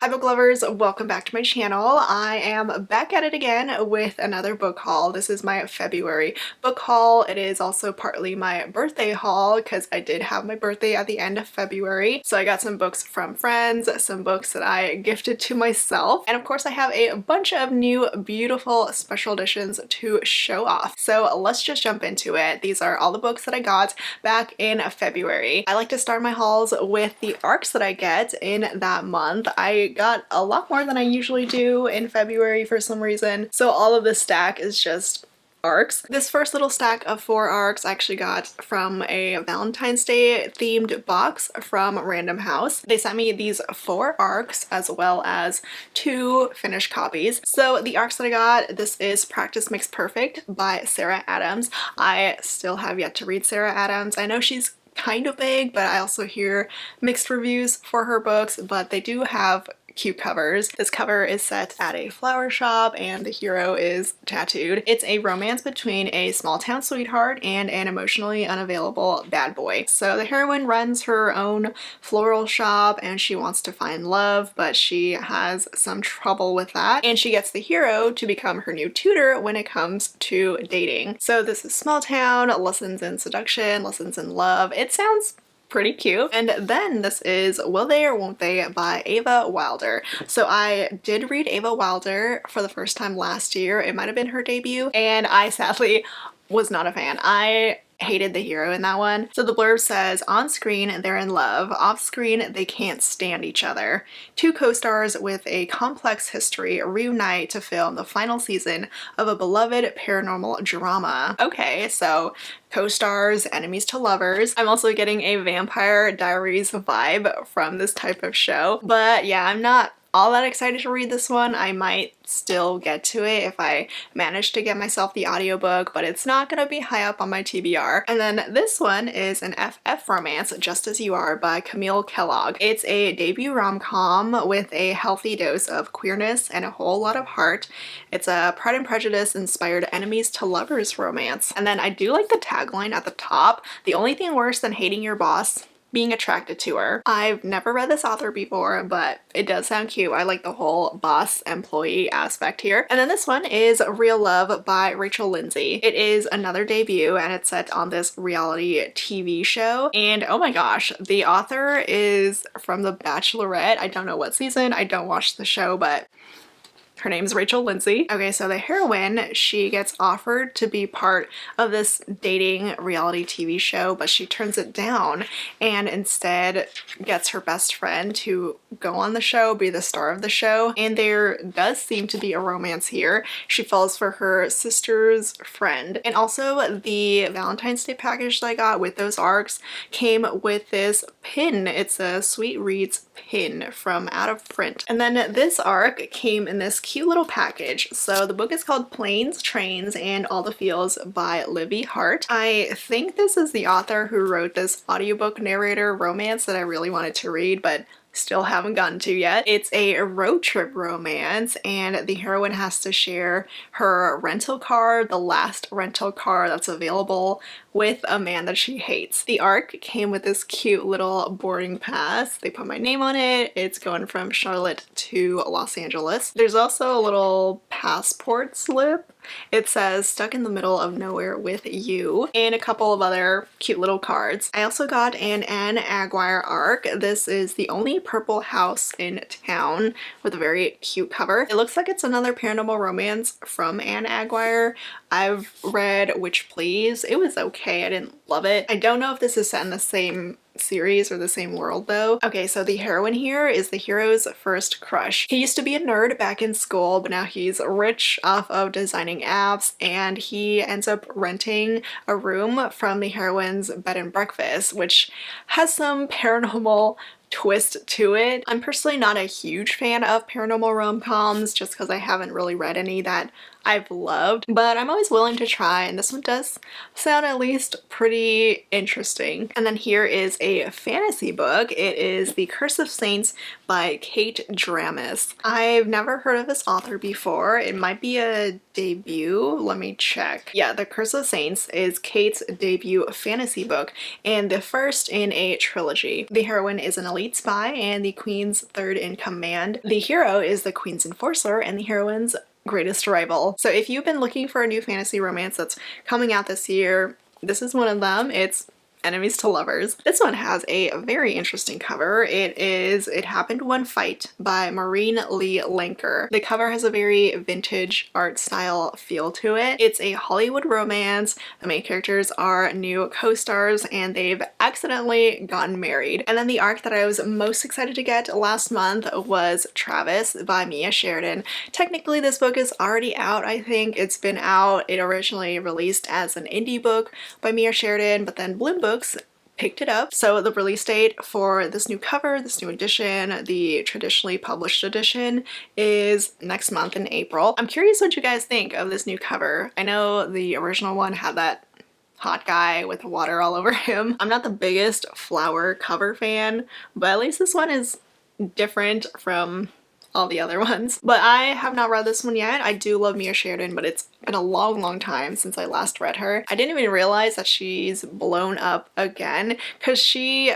Hi book lovers, welcome back to my channel. I am back at it again with another book haul. This is my February book haul. It is also partly my birthday haul because I did have my birthday at the end of February. So I got some books from friends, some books that I gifted to myself, and of course I have a bunch of new beautiful special editions to show off. So let's just jump into it. These are all the books that I got back in February. I like to start my hauls with the arcs that I get in that month. I got a lot more than I usually do in February for some reason, so all of this stack is just arcs. This first little stack of 4 arcs I actually got from a Valentine's Day themed box from Random House. They sent me these 4 arcs as well as 2 finished copies. So the arcs that I got, this is Practice Makes Perfect by Sarah Adams. I still have yet to read Sarah Adams. I know she's kind of big, but I also hear mixed reviews for her books, but they do have cute covers. This cover is set at a flower shop and the hero is tattooed. It's a romance between a small town sweetheart and an emotionally unavailable bad boy. So the heroine runs her own floral shop and she wants to find love, but she has some trouble with that, and she gets the hero to become her new tutor when it comes to dating. So this is small town, lessons in seduction, lessons in love. It sounds pretty cute. And then this is Will They or Won't They by Ava Wilder. So I did read Ava Wilder for the first time last year. It might have been her debut, and I sadly was not a fan. I hated the hero in that one. So the blurb says, on screen they're in love, off screen they can't stand each other. 2 co-stars with a complex history reunite to film the final season of a beloved paranormal drama. Okay, so co-stars, enemies to lovers. I'm also getting a Vampire Diaries vibe from this type of show. But yeah, I'm not all that excited to read this one. I might still get to it if I manage to get myself the audiobook, but it's not gonna be high up on my TBR. And then this one is an FF romance, Just As You Are by Camille Kellogg. It's a debut rom-com with a healthy dose of queerness and a whole lot of heart. It's a Pride and Prejudice inspired enemies to lovers romance. And then I do like the tagline at the top, the only thing worse than hating your boss, being attracted to her. I've never read this author before, but it does sound cute. I like the whole boss employee aspect here. And then this one is Real Love by Rachel Lindsay. It is another debut and it's set on this reality TV show. And oh my gosh, the author is from The Bachelorette. I don't know what season, I don't watch the show, but her name's Rachel Lindsay. Okay, so the heroine, she gets offered to be part of this dating reality TV show, but she turns it down and instead gets her best friend to go on the show, be the star of the show. And there does seem to be a romance here. She falls for her sister's friend. And also the Valentine's Day package that I got with those arcs came with this pin. It's a Sweet Reads pin from Out of Print. And then this arc came in this cute little package. So the book is called Planes, Trains, and All the Feels by Livy Hart. I think this is the author who wrote this audiobook narrator romance that I really wanted to read, but still haven't gotten to yet. It's a road trip romance and the heroine has to share her rental car, the last rental car that's available, with a man that she hates. The arc came with this cute little boarding pass. They put my name on it. It's going from Charlotte to Los Angeles. There's also a little passport slip. It says stuck in the middle of nowhere with you, and a couple of other cute little cards. I also got an Anne Aguirre arc. This is The Only Purple House in Town with a very cute cover. It looks like it's another paranormal romance from Anne Aguirre. I've read Witch Please. It was okay. I didn't love it. I don't know if this is set in the same series or the same world though. Okay, so the heroine here is the hero's first crush. He used to be a nerd back in school, but now he's rich off of designing apps, and he ends up renting a room from the heroine's bed and breakfast, which has some paranormal twist to it. I'm personally not a huge fan of paranormal rom-coms just because I haven't really read any that I've loved, but I'm always willing to try, and this one does sound at least pretty interesting. And then here is a fantasy book. It is The Curse of Saints by Kate Dramis. I've never heard of this author before. It might be a debut. Let me check. Yeah, The Curse of Saints is Kate's debut fantasy book and the first in a trilogy. The heroine is an elite spy and the queen's third in command. The hero is the queen's enforcer and the heroine's greatest rival. So if you've been looking for a new fantasy romance that's coming out this year, this is one of them. It's Enemies to Lovers. This one has a very interesting cover. It Happened One Fight by Maureen Lee Lanker. The cover has a very vintage art style feel to it. It's a Hollywood romance. The main characters are new co-stars and they've accidentally gotten married. And then the arc that I was most excited to get last month was Travis by Mia Sheridan. Technically this book is already out, I think. It's been out. It originally released as an indie book by Mia Sheridan, but then Bloom Books picked it up. So the release date for this new cover, this new edition, the traditionally published edition, is next month in April. I'm curious what you guys think of this new cover. I know the original one had that hot guy with water all over him. I'm not the biggest flower cover fan, but at least this one is different from all the other ones. But I have not read this one yet. I do love Mia Sheridan, but it's been a long time since I last read her. I didn't even realize that she's blown up again because she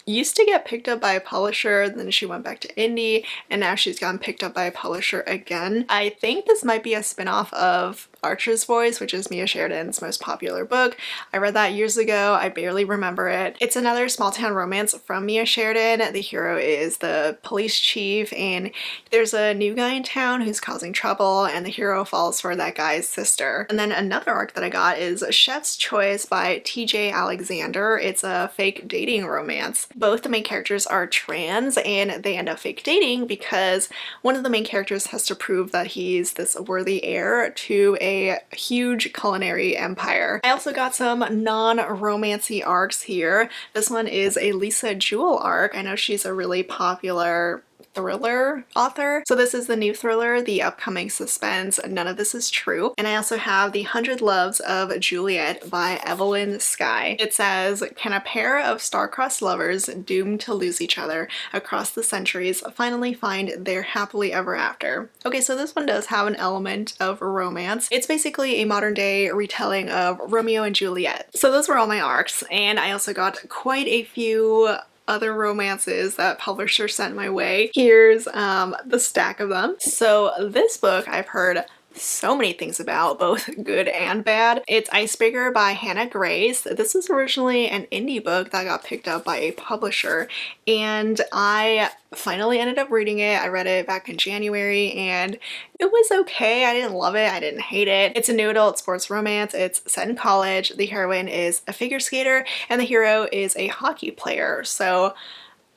used to get picked up by a publisher, then she went back to indie, and now she's gotten picked up by a publisher again. I think this might be a spin-off of Archer's Voice, which is Mia Sheridan's most popular book. I read that years ago. I barely remember it. It's another small town romance from Mia Sheridan. The hero is the police chief and there's a new guy in town who's causing trouble and the hero falls for that guy's sister. And then another arc that I got is Chef's Choice by TJ Alexander. It's a fake dating romance. Both the main characters are trans and they end up fake dating because one of the main characters has to prove that he's this worthy heir to a huge culinary empire. I also got some non-romancy arcs here. This one is a Lisa Jewell arc. I know she's a really popular thriller author. So this is the new thriller, The Upcoming Suspense, None of This Is True. And I also have The 100 Loves of Juliet by Evelyn Skye. It says, can a pair of star-crossed lovers doomed to lose each other across the centuries finally find their happily ever after? Okay, so this one does have an element of romance. It's basically a modern day retelling of Romeo and Juliet. So those were all my arcs, and I also got quite a few other romances that publisher sent my way. Here's the stack of them. So this book I've heard so many things about, both good and bad. It's Icebreaker by Hannah Grace. This was originally an indie book that got picked up by a publisher and I finally ended up reading it. I read it back in January and it was okay. I didn't love it. I didn't hate it. It's a new adult sports romance. It's set in college. The heroine is a figure skater and the hero is a hockey player. So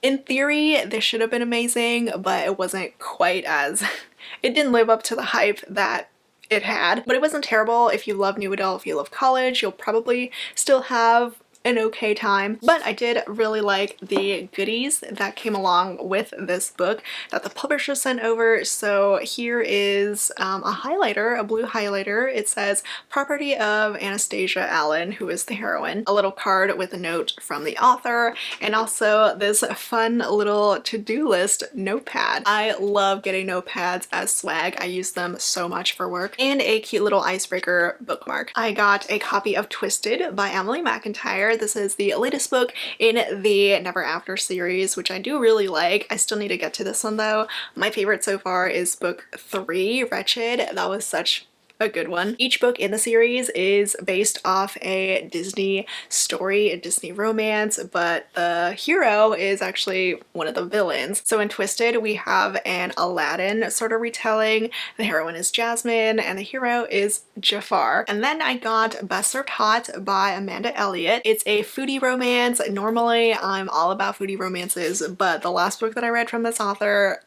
in theory, this should have been amazing, but it wasn't quite as it didn't live up to the hype that it had. But it wasn't terrible. If you love new adult, if you love college, you'll probably still have an okay time. But I did really like the goodies that came along with this book that the publisher sent over. So here is a highlighter, a blue highlighter. It says property of Anastasia Allen, who is the heroine. A little card with a note from the author and also this fun little to-do list notepad. I love getting notepads as swag. I use them so much for work. And a cute little icebreaker bookmark. I got a copy of Twisted by Emily McIntyre. This is the latest book in the Never After series, which I do really like. I still need to get to this one though. My favorite so far is book 3, Wretched. That was such a good one. Each book in the series is based off a Disney story, a Disney romance, but the hero is actually one of the villains. So in Twisted, we have an Aladdin sort of retelling. The heroine is Jasmine and the hero is Jafar. And then I got Best Served Hot by Amanda Elliott. It's a foodie romance. Normally, I'm all about foodie romances, but the last book that I read from this author,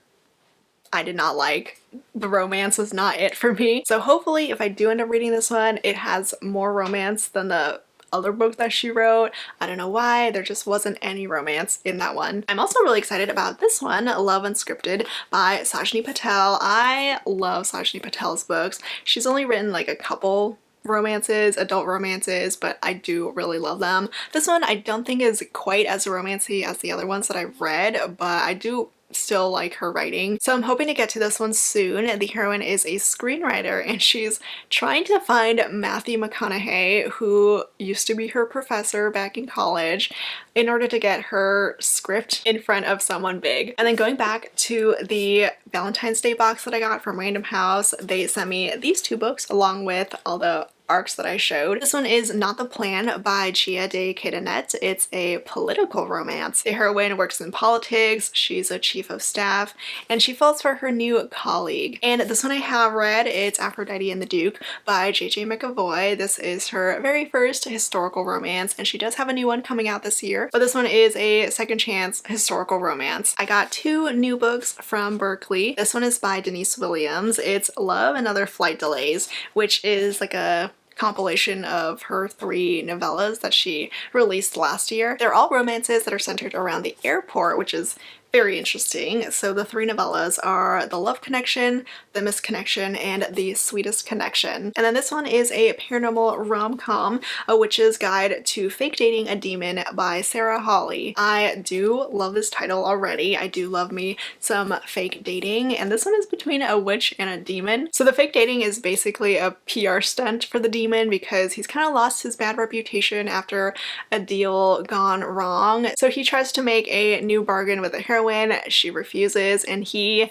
I did not like. The romance was not it for me. So hopefully if I do end up reading this one, it has more romance than the other book that she wrote. I don't know why, there just wasn't any romance in that one. I'm also really excited about this one, Love Unscripted by Sajni Patel. I love Sajni Patel's books. She's only written like a couple romances, adult romances, but I do really love them. This one I don't think is quite as romancy as the other ones that I've read, but I do still like her writing. So I'm hoping to get to this one soon. The heroine is a screenwriter and she's trying to find Matthew McConaughey, who used to be her professor back in college, in order to get her script in front of someone big. And then going back to the Valentine's Day box that I got from Random House, they sent me these two books along with all the arcs that I showed. This one is Not the Plan by Gia de Cadenet. It's a political romance. The heroine works in politics, she's a chief of staff, and she falls for her new colleague. And this one I have read, it's Aphrodite and the Duke by J.J. McAvoy. This is her very first historical romance, and she does have a new one coming out this year, but this one is a second chance historical romance. I got two new books from Berkeley. This one is by Denise Williams. It's Love and Other Flight Delays, which is like a compilation of her 3 novellas that she released last year. They're all romances that are centered around the airport, which is very interesting. So the 3 novellas are The Love Connection, The Misconnection, and The Sweetest Connection. And then this one is a paranormal rom-com, A Witch's Guide to Fake Dating a Demon by Sarah Hawley. I do love this title already. I do love me some fake dating, and this one is between a witch and a demon. So the fake dating is basically a PR stunt for the demon because he's kind of lost his bad reputation after a deal gone wrong. So he tries to make a new bargain with a heroine. She refuses and he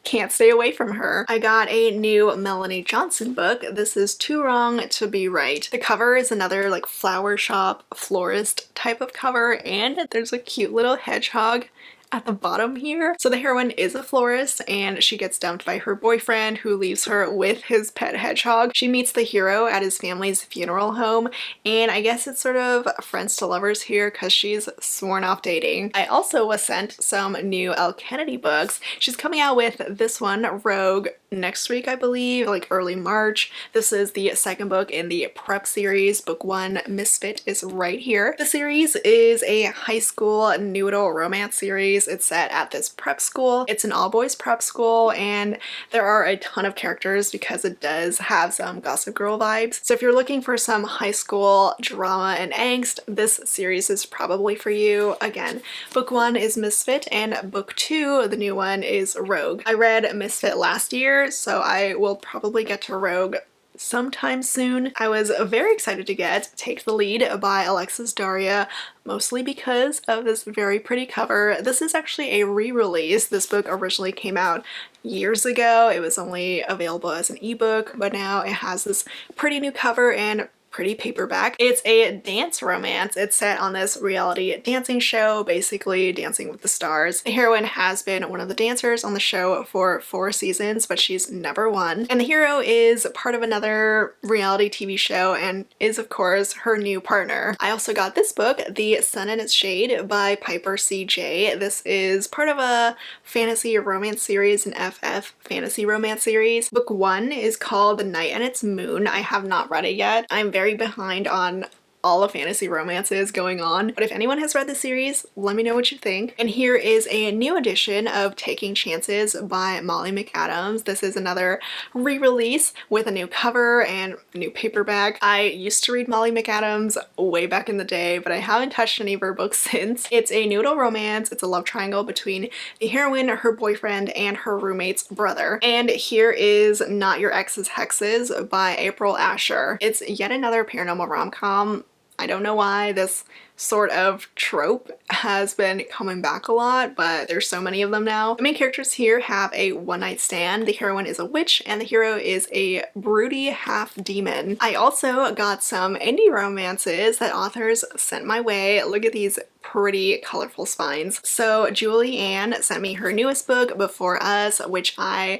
can't stay away from her. I got a new Melanie Johnson book. This is Too Wrong to Be Right. The cover is another like flower shop florist type of cover, and there's a cute little hedgehog at the bottom here. So the heroine is a florist and she gets dumped by her boyfriend, who leaves her with his pet hedgehog. She meets the hero at his family's funeral home, and I guess it's sort of friends to lovers here because she's sworn off dating. I also was sent some new Elle Kennedy books. She's coming out with this one, Rogue, next week, I believe, like early March. This is the second book in the Prep series. Book 1, Misfit, is right here. The series is a high school noodle romance series. It's set at this prep school. It's an all-boys prep school, and there are a ton of characters because it does have some Gossip Girl vibes. So if you're looking for some high school drama and angst, this series is probably for you. Again, book 1 is Misfit, and book 2, the new one, is Rogue. I read Misfit last year, so I will probably get to Rogue sometime soon. I was very excited to get Take the Lead by Alexis Daria, mostly because of this very pretty cover. This is actually a re-release. This book originally came out years ago. It was only available as an ebook, but now it has this pretty new cover and pretty paperback. It's a dance romance. It's set on this reality dancing show, basically Dancing with the Stars. The heroine has been one of the dancers on the show for 4 seasons, but she's never won. And the hero is part of another reality TV show and is, of course, her new partner. I also got this book, The Sun and Its Shade by Piper C.J. This is part of a fantasy romance series, an FF fantasy romance series. Book 1 is called The Night and Its Moon. I have not read it yet. I'm very behind on all of fantasy romances going on, but if anyone has read the series, let me know what you think. And here is a new edition of Taking Chances by Molly McAdams. This is another re-release with a new cover and new paperback. I used to read Molly McAdams way back in the day, but I haven't touched any of her books since. It's a noodle romance. It's a love triangle between the heroine, her boyfriend, and her roommate's brother. And here is Not Your Ex's Hexes by April Asher. It's yet another paranormal rom-com. I don't know why this sort of trope has been coming back a lot, but there's so many of them now. The main characters here have a one-night stand. The heroine is a witch and the hero is a broody half-demon. I also got some indie romances that authors sent my way. Look at these pretty colorful spines. So Julie Ann sent me her newest book, Before Us, which I'm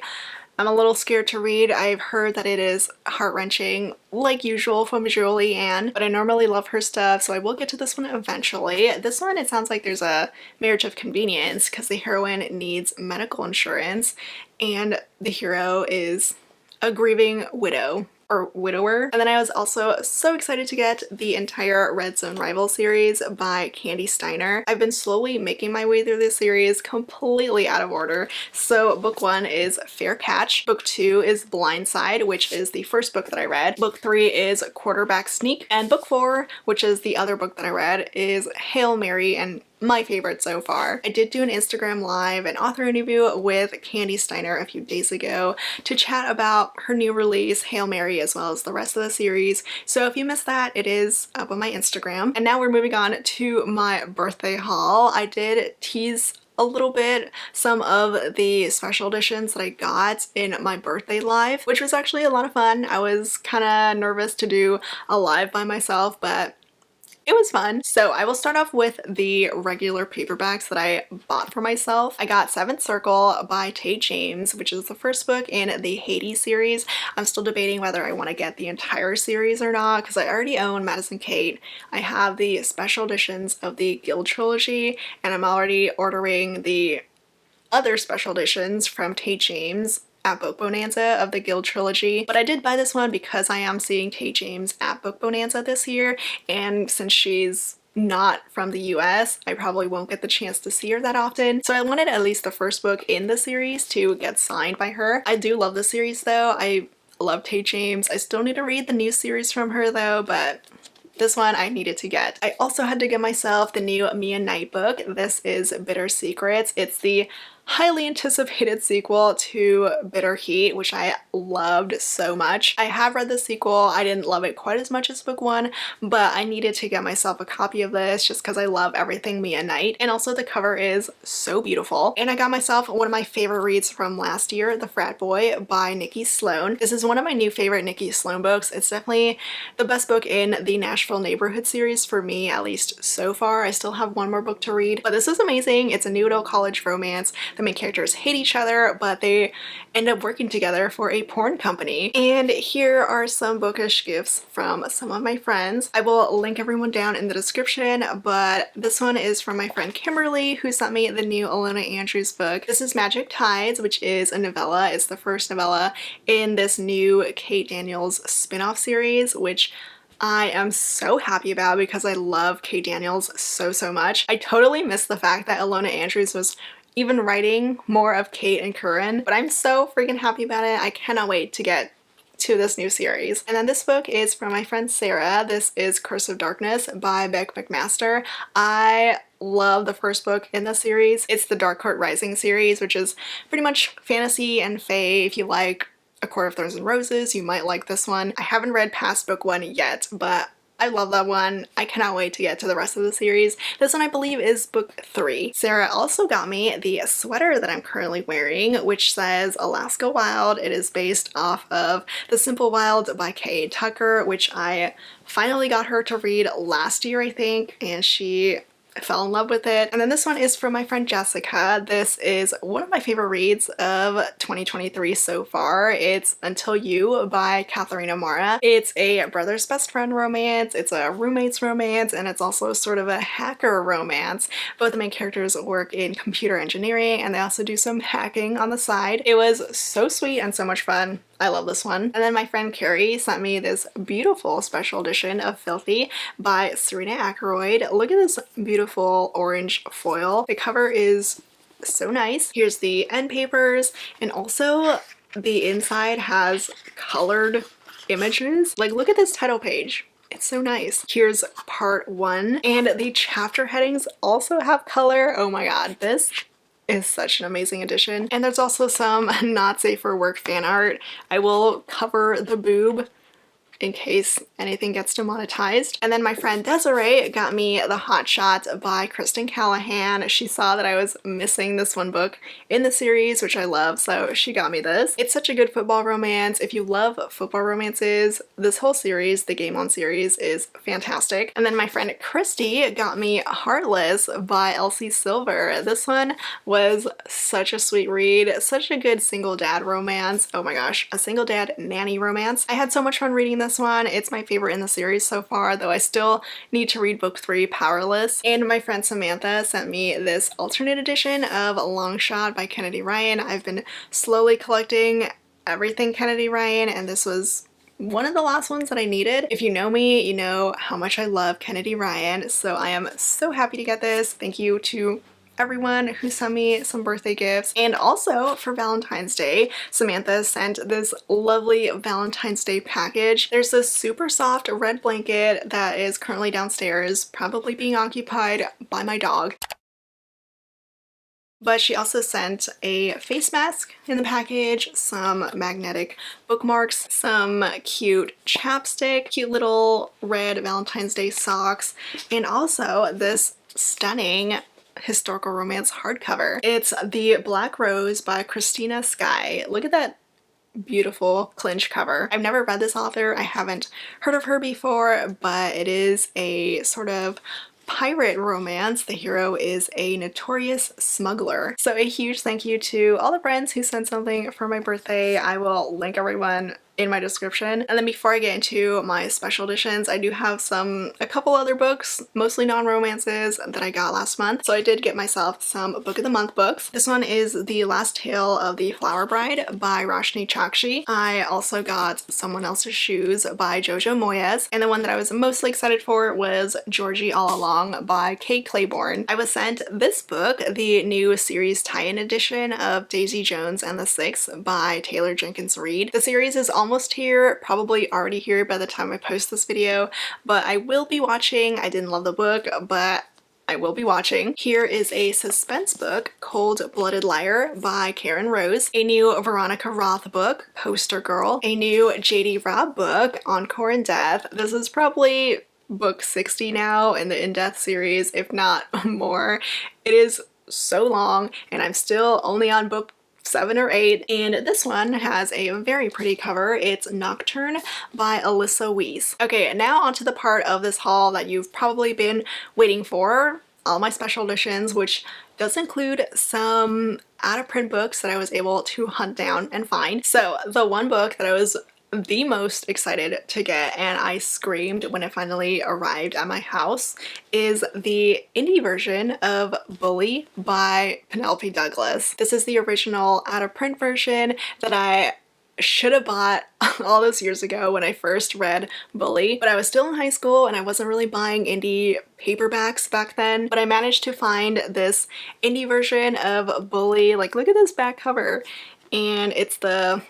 a little scared to read. I've heard that it is heart-wrenching, like usual from Julie Ann, but I normally love her stuff, so I will get to this one eventually. This one, it sounds like there's a marriage of convenience because the heroine needs medical insurance and the hero is a grieving widow. or widower. And then I was also so excited to get the entire Red Zone Rival series by kandi Steiner. I've been slowly making my way through this series completely out of order. So book 1 is Fair Catch, book 2 is Blindside, which is the first book that I read, book 3 is Quarterback Sneak, and book 4, which is the other book that I read, is Hail Mary, and my favorite so far. I did do an Instagram live and author interview with kandi Steiner a few days ago to chat about her new release, Hail Mary, as well as the rest of the series. So if you missed that, it is up on my Instagram. And now we're moving on to my birthday haul. I did tease a little bit some of the special editions that I got in my birthday live, which was actually a lot of fun. I was kind of nervous to do a live by myself, but it was fun. So I will start off with the regular paperbacks that I bought for myself. I got Seventh Circle by Tate James, which is the first book in the Hades series. I'm still debating whether I want to get the entire series or not because I already own Madison Kate. I have the special editions of the Guild trilogy, and I'm already ordering the other special editions from Tate James at Book Bonanza of the Guild trilogy. But I did buy this one because I am seeing Tate James at Book Bonanza this year, and since she's not from the US, I probably won't get the chance to see her that often. So I wanted at least the first book in the series to get signed by her. I do love the series though. I love Tate James. I still need to read the new series from her though, but this one I needed to get. I also had to get myself the new Mia Knight book. This is Bitter Secrets. It's the highly anticipated sequel to Bitter Heat, which I loved so much. I have read the sequel. I didn't love it quite as much as book 1, but I needed to get myself a copy of this just because I love everything Mia Knight. And also the cover is so beautiful. And I got myself one of my favorite reads from last year, The Frat Boy by Nikki Sloane. This is one of my new favorite Nikki Sloane books. It's definitely the best book in the Nashville Neighborhood series for me, at least so far. I still have one more book to read, but this is amazing. It's a new adult college romance. The main characters hate each other, but they end up working together for a porn company. And here are some bookish gifts from some of my friends. I will link everyone down in the description, but this one is from my friend Kimberly, who sent me the new Ilona Andrews book. This is Magic Tides, which is a novella. It's the first novella in this new Kate Daniels spin-off series, which I am so happy about because I love Kate Daniels so much. I totally missed the fact that Ilona Andrews was even writing more of Kate and Curran, but I'm so freaking happy about it. I cannot wait to get to this new series. And then this book is from my friend Sarah. This is Curse of Darkness by Beck McMaster. I love the first book in the series. It's the Dark Court Rising series, which is pretty much fantasy and fae. If you like A Court of Thorns and Roses, you might like this one. I haven't read past book 1 yet, but I love that one. I cannot wait to get to the rest of the series. This one I believe is book 3. Sarah also got me the sweater that I'm currently wearing, which says Alaska Wild. It is based off of The Simple Wild by K.A. Tucker, which I finally got her to read last year, I think, and she fell in love with it. And then this one is from my friend Jessica. This is one of my favorite reads of 2023 so far. It's Until You by Katharina Mara. It's a brother's best friend romance, it's a roommate's romance, and it's also sort of a hacker romance. Both the main characters work in computer engineering and they also do some hacking on the side. It was so sweet and so much fun. I love this one. And then my friend Kerry sent me this beautiful special edition of Filthy by Sarina Ackroyd. Look at this beautiful orange foil. The cover is so nice. Here's the end papers, and also the inside has colored images. Like, look at this title page. It's so nice. Here's part 1, and the chapter headings also have color. Oh my god, this is such an amazing edition. And there's also some not safe for work fan art. I will cover the boob in case anything gets demonetized. And then my friend Desiree got me The Hot Shot by Kristen Callahan. She saw that I was missing this one book in the series, which I love, so she got me this. It's such a good football romance. If you love football romances, this whole series, the Game On series, is fantastic. And then my friend Christi got me Heartless by Elsie Silver. This one was such a sweet read, such a good single dad romance. Oh my gosh, a single dad nanny romance. I had so much fun reading this one. It's my favorite in the series so far, though I still need to read book 3, Powerless. And my friend Samantha sent me this alternate edition of Long Shot by Kennedy Ryan. I've been slowly collecting everything Kennedy Ryan, and this was one of the last ones that I needed. If you know me, you know how much I love Kennedy Ryan, so I am so happy to get this. Thank you to everyone who sent me some birthday gifts. And also for Valentine's Day, Samantha sent this lovely Valentine's Day package. There's this super soft red blanket that is currently downstairs, probably being occupied by my dog. But she also sent a face mask in the package, some magnetic bookmarks, some cute chapstick, cute little red Valentine's Day socks, and also this stunning historical romance hardcover. It's The Black Rose by Christina Sky. Look at that beautiful clinch cover. I've never read this author. I haven't heard of her before, but it is a sort of pirate romance. The hero is a notorious smuggler. So a huge thank you to all the friends who sent something for my birthday. I will link everyone in my description. And then before I get into my special editions, I do have a couple other books, mostly non-romances, that I got last month. So I did get myself some Book of the Month books. This one is The Last Tale of the Flower Bride by Roshni Chakshi. I also got Someone Else's Shoes by Jojo Moyes. And the one that I was mostly excited for was Georgie All Along by Kate Claiborne. I was sent this book, the new series tie-in edition of Daisy Jones and the Six by Taylor Jenkins Reid. The series is almost here, probably already here by the time I post this video, but I will be watching. I didn't love the book, but I will be watching. Here is a suspense book, Cold-Blooded Liar by Karen Rose, a new Veronica Roth book, Poster Girl, a new J.D. Robb book, Encore in Death. This is probably book 60 now in the In Death series, if not more. It is so long, and I'm still only on book 7 or 8, and this one has a very pretty cover. It's Nocturne by Alyssa Weiss. Okay, now onto the part of this haul that you've probably been waiting for, all my special editions, which does include some out-of-print books that I was able to hunt down and find. So the one book that I was the most excited to get, and I screamed when it finally arrived at my house, is the indie version of Bully by Penelope Douglas. This is the original out-of-print version that I should have bought all those years ago when I first read Bully, but I was still in high school and I wasn't really buying indie paperbacks back then, but I managed to find this indie version of Bully. Like, look at this back cover, and it's the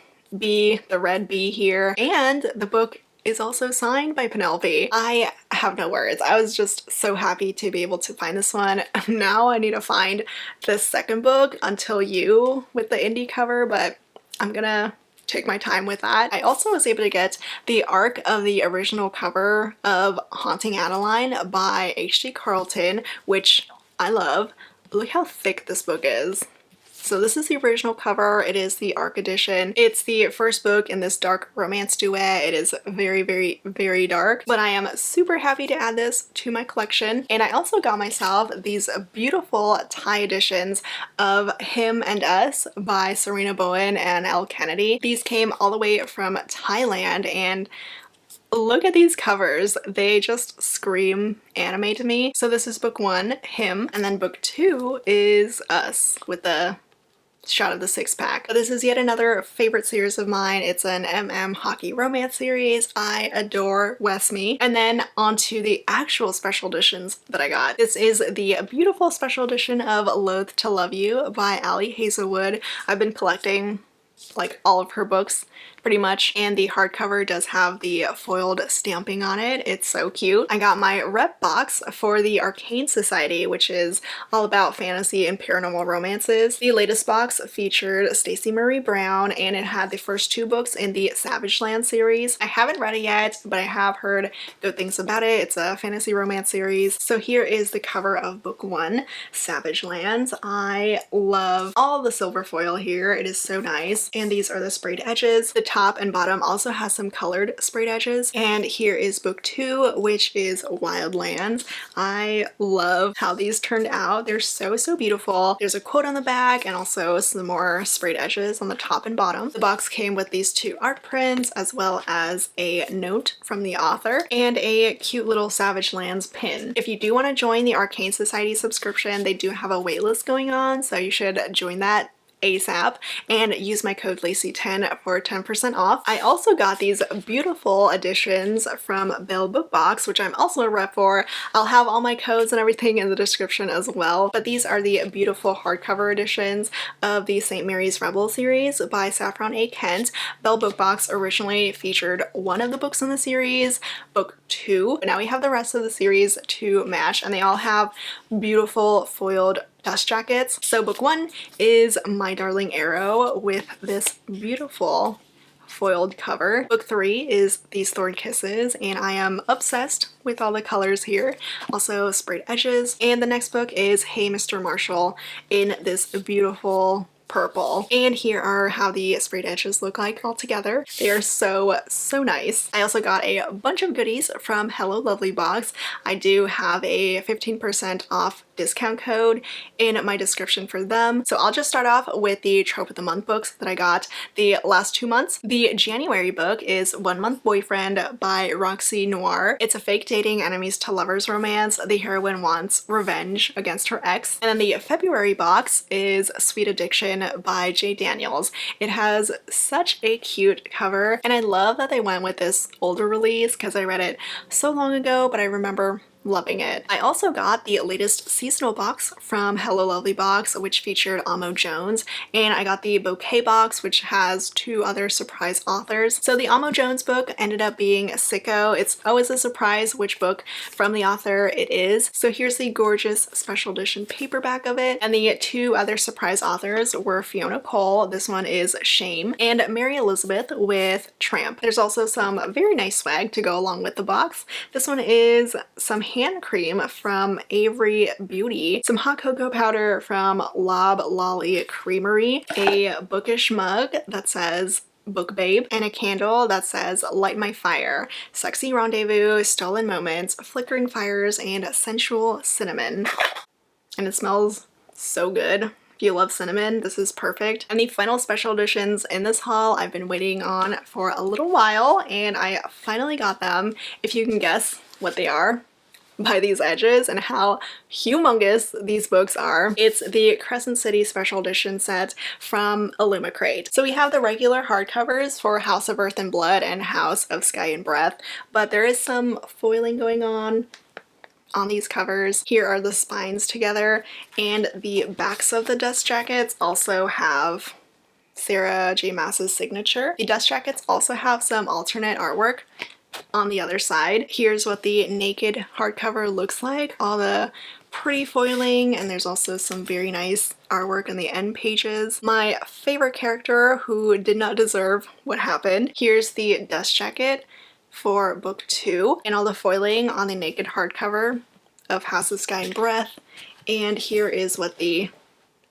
red bee here, and the book is also signed by Penelope. I have no words. I was just so happy to be able to find this one. Now I need to find the second book, Until You, with the indie cover, but I'm gonna take my time with that. I also was able to get the arc of the original cover of Haunting Adeline by H.D. Carlton, which I love. Look how thick this book is. So this is the original cover. It is the ARC edition. It's the first book in this dark romance duet. It is very, very, very dark, but I am super happy to add this to my collection. And I also got myself these beautiful tie editions of Him and Us by Sarina Bowen and Elle Kennedy. These came all the way from Thailand, and look at these covers. They just scream anime to me. So this is book 1, Him, and then book 2 is Us with the shot of the six-pack. This is yet another favorite series of mine. It's an hockey romance series. I adore Westme. And then onto the actual special editions that I got. This is the beautiful special edition of Loath to Love You by Ali Hazelwood. I've been collecting like all of her books pretty much, and the hardcover does have the foiled stamping on it. It's so cute. I got my rep box for the Arcane Society, which is all about fantasy and paranormal romances. The latest box featured Stacey Marie Brown, and it had the first 2 books in the Savage Land series. I haven't read it yet, but I have heard good things about it. It's a fantasy romance series. So here is the cover of book 1, Savage Lands. I love all the silver foil here. It is so nice. And these are the sprayed edges. The top and bottom also has some colored sprayed edges. And here is book 2, which is Wildlands. I love how these turned out. They're so, so beautiful. There's a quote on the back and also some more sprayed edges on the top and bottom. The box came with these 2 art prints, as well as a note from the author and a cute little Savage Lands pin. If you do want to join the Arcane Society subscription, they do have a waitlist going on, so you should join that ASAP and use my code Lacey10 for 10% off. I also got these beautiful editions from Belle Book Box, which I'm also a rep for. I'll have all my codes and everything in the description as well. But these are the beautiful hardcover editions of the St. Mary's Rebel series by Saffron A. Kent. Belle Book Box originally featured one of the books in the series, book 2. But now we have the rest of the series to match, and they all have beautiful foiled dust jackets. So book 1 is My Darling Arrow with this beautiful foiled cover. Book 3 is These Thorn Kisses, and I am obsessed with all the colors here. Also sprayed edges. And the next book is Hey Mr. Marshall in this beautiful purple. And here are how the sprayed edges look like all together. They are so nice. I also got a bunch of goodies from Hello Lovely Box. I do have a 15% off discount code in my description for them. So I'll just start off with the Trope of the Month books that I got the last 2 months. The January book is 1 Month Boyfriend by Roxy Noir. It's a fake dating enemies to lovers romance. The heroine wants revenge against her ex. And then the February box is Sweet Addiction by J. Daniels. It has such a cute cover, and I love that they went with this older release because I read it so long ago, but I remember loving it. I also got the latest seasonal box from Hello Lovely Box, which featured Amo Jones, and I got the bouquet box, which has 2 other surprise authors. So the Amo Jones book ended up being Sicko. It's always a surprise which book from the author it is. So here's the gorgeous special edition paperback of it, and the 2 other surprise authors were Fiona Cole, this one is Shame, and Mary Elizabeth with Tramp. There's also some very nice swag to go along with the box. This one is some hand cream from Avery Beauty, some hot cocoa powder from Lob Lolly Creamery, a bookish mug that says Book Babe, and a candle that says Light My Fire, Sexy Rendezvous, Stolen Moments, Flickering Fires, and Sensual Cinnamon. And it smells so good. If you love cinnamon, this is perfect. And the final special editions in this haul I've been waiting on for a little while, and I finally got them. If you can guess what they are by these edges and how humongous these books are. It's the Crescent City Special Edition set from Illumicrate. So we have the regular hardcovers for House of Earth and Blood and House of Sky and Breath, but there is some foiling going on these covers. Here are the spines together, and the backs of the dust jackets also have Sarah J. Maas's signature. The dust jackets also have some alternate artwork on the other side. Here's what the naked hardcover looks like, all the pretty foiling, and there's also some very nice artwork in the end pages. My favorite character who did not deserve what happened. Here's the dust jacket for book 2 and all the foiling on the naked hardcover of House of Sky and Breath, and here is what the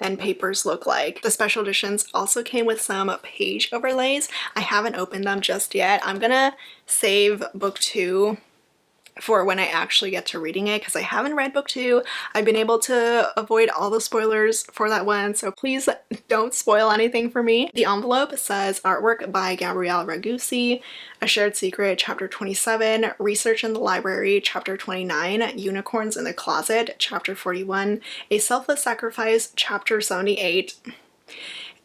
end papers look like. The special editions also came with some page overlays. I haven't opened them just yet. I'm gonna save book 2 for when I actually get to reading it because I haven't read book 2. I've been able to avoid all the spoilers for that one, so please don't spoil anything for me. The envelope says artwork by Gabrielle Ragusi, A Shared Secret, chapter 27, Research in the Library, chapter 29, Unicorns in the Closet, chapter 41, A Selfless Sacrifice, chapter 78,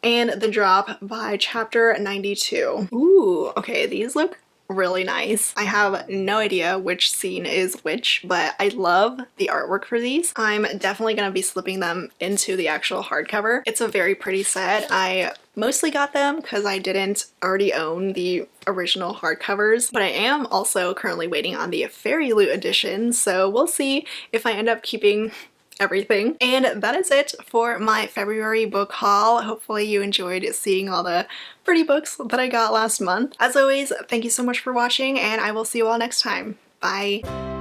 and The Drop by chapter 92. Ooh, okay, these look really nice. I have no idea which scene is which, but I love the artwork for these. I'm definitely gonna be slipping them into the actual hardcover. It's a very pretty set. I mostly got them because I didn't already own the original hardcovers, but I am also currently waiting on the Fairy Loot edition, so we'll see if I end up keeping everything. And that is it for my February book haul. Hopefully you enjoyed seeing all the pretty books that I got last month. As always, thank you so much for watching, and I will see you all next time. Bye!